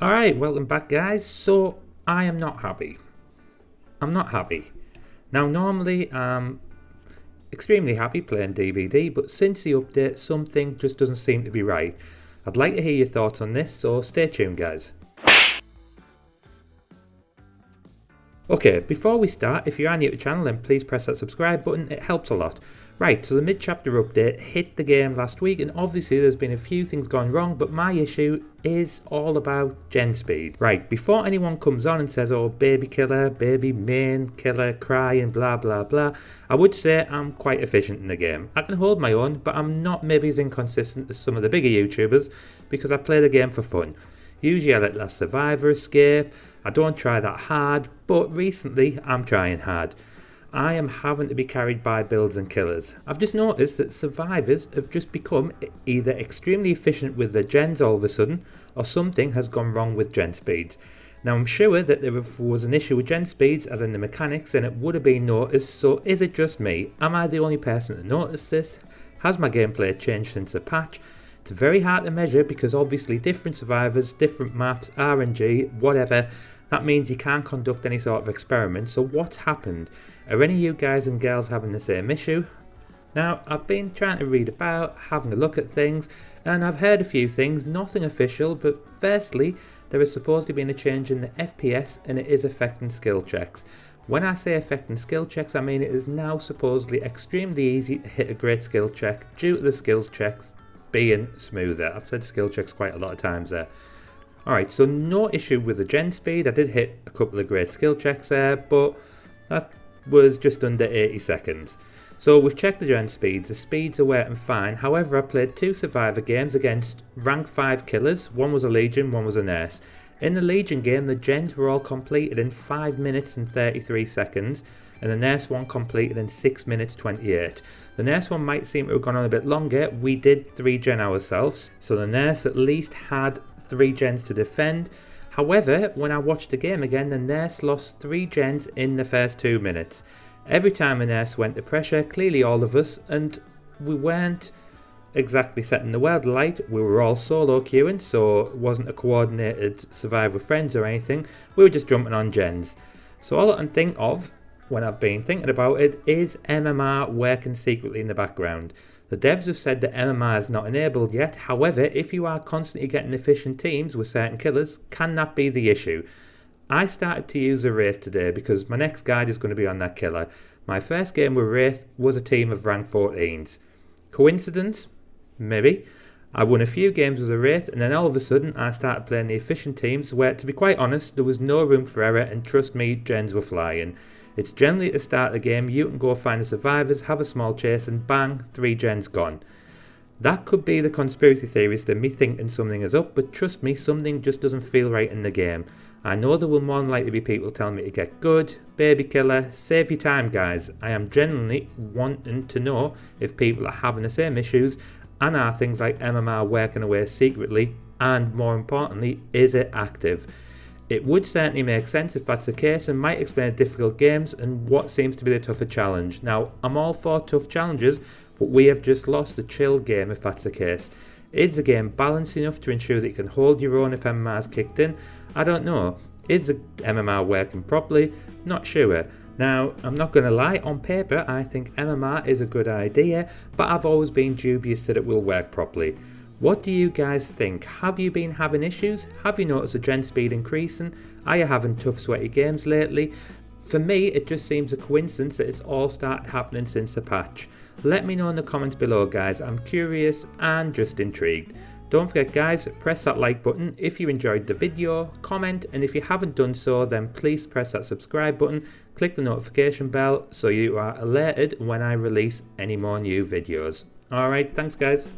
Alright, welcome back guys. So, I am not happy. I'm not happy. Now normally I'm extremely happy playing DVD, but since the update something just doesn't seem to be right. I'd like to hear your thoughts on this, so stay tuned guys. Okay, before we start, if you are new to the channel then please press that subscribe button, it helps a lot. Right, so the mid-chapter update hit the game last week and obviously there's been a few things gone wrong, but my issue is all about gen speed. Right, before anyone comes on and says, oh baby killer, baby main killer, cry and blah blah blah, I would say I'm quite efficient in the game. I can hold my own, but I'm not maybe as inconsistent as some of the bigger YouTubers because I play the game for fun. Usually I let Last Survivor escape, I don't try that hard, but recently I'm trying hard. I am having to be carried by builds and killers. I've just noticed that survivors have just become either extremely efficient with their gens all of a sudden, or something has gone wrong with gen speeds. Now I'm sure that if there was an issue with gen speeds, as in the mechanics, then it would have been noticed, so is it just me? Am I the only person to notice this? Has my gameplay changed since the patch? It's very hard to measure because obviously different survivors, different maps, RNG, whatever, that means you can't conduct any sort of experiment. So what's happened? Are any of you guys and girls having the same issue? Now, I've been trying to read about, having a look at things, and I've heard a few things, nothing official, but firstly, there is supposedly been a change in the FPS and it is affecting skill checks. When I say affecting skill checks, I mean it is now supposedly extremely easy to hit a great skill check due to the skills checks being smoother. I've said skill checks quite a lot of times there. Alright, so no issue with the gen speed. I did hit a couple of great skill checks there, but that was just under 80 seconds. So we've checked the gen speeds, the speeds are working fine. However, I played 2 survivor games against rank 5 killers. One was a Legion, one was a nurse. In the Legion game, the gens were all completed in 5 minutes and 33 seconds, and the nurse one completed in 6 minutes 28. The nurse one might seem to have gone on a bit longer. We did 3 gen ourselves, so the nurse at least had 3 gens to defend. However, when I watched the game again, the nurse lost 3 gens in the first 2 minutes. Every time a nurse went to pressure, clearly all of us, and we weren't exactly setting the world alight. We were all solo queuing, so it wasn't a coordinated survive with friends or anything. We were just jumping on gens. So all I can think of when I've been thinking about it is MMR working secretly in the background. The devs have said that MMR is not enabled yet. However, if you are constantly getting efficient teams with certain killers, can that be the issue? I started to use a Wraith today because my next guide is going to be on that killer. My first game with Wraith was a team of rank 14s. Coincidence? Maybe. I won a few games with a Wraith and then all of a sudden I started playing the efficient teams where, to be quite honest, there was no room for error, and trust me, gens were flying. It's generally at the start of the game you can go find the survivors, have a small chase and bang, 3 gens gone. That could be the conspiracy theorist and me thinking something is up, but trust me, something just doesn't feel right in the game. I know there will more than likely be people telling me to get good, baby killer, save your time guys. I am genuinely wanting to know if people are having the same issues, and are things like MMR working away secretly, and more importantly, is it active? It would certainly make sense if that's the case and might explain difficult games and what seems to be the tougher challenge. Now, I'm all for tough challenges, but we have just lost a chill game if that's the case. Is the game balanced enough to ensure that you can hold your own if MMR is kicked in? I don't know. Is the MMR working properly? Not sure. Now, I'm not going to lie, on paper I think MMR is a good idea, but I've always been dubious that it will work properly. What do you guys think? Have you been having issues? Have you noticed the gen speed increasing? Are you having tough sweaty games lately? For me, it just seems a coincidence that it's all started happening since the patch. Let me know in the comments below guys, I'm curious and just intrigued. Don't forget guys, press that like button if you enjoyed the video, comment, and if you haven't done so then please press that subscribe button, click the notification bell so you are alerted when I release any more new videos. Alright, thanks guys.